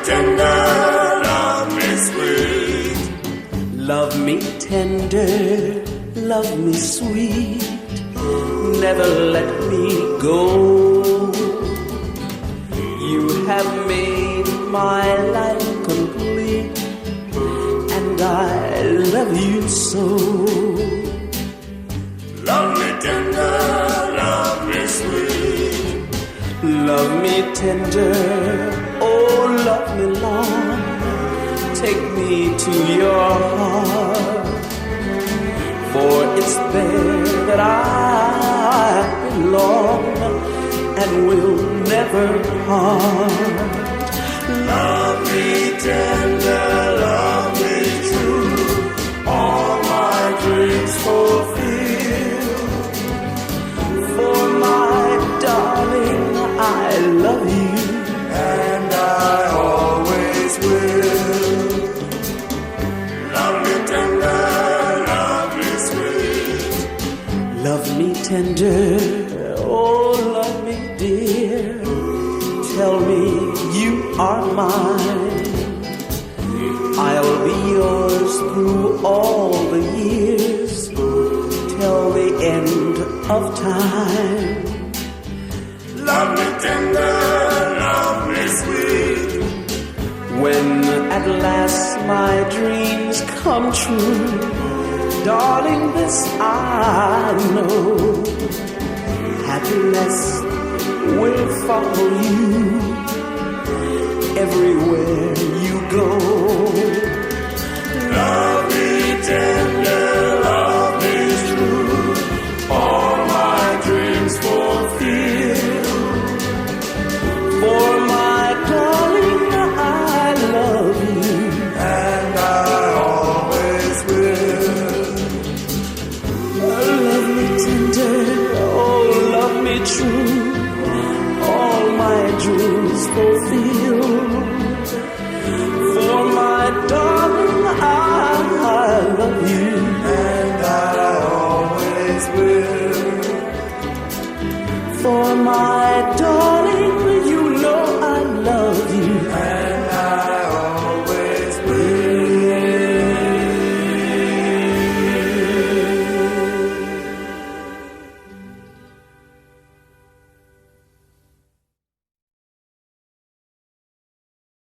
tender, love me sweet. Love me tender, love me sweet. Never let me go. You have made my life complete, and I love you so. Love me tender, love me sweet. Love me tender, oh love me long. Take me to your heart, for it's there that I belong and will never part. Love me tender, love me true. All my dreams fulfill. For my darling, I love you, And I always will. Love me tender, love me sweet. love me tender, oh love me dear. Tell me you are mine. I'll be yours through all the years, till the end of time. Love me tender, love me sweet. When at last my dreams come true, darling, this I know, happiness will follow you everywhere you go. Love me tender, love me true. All my dreams fulfill. For my darling, I love you, And I always will. love me tender, oh love me true. All my dreams fulfill.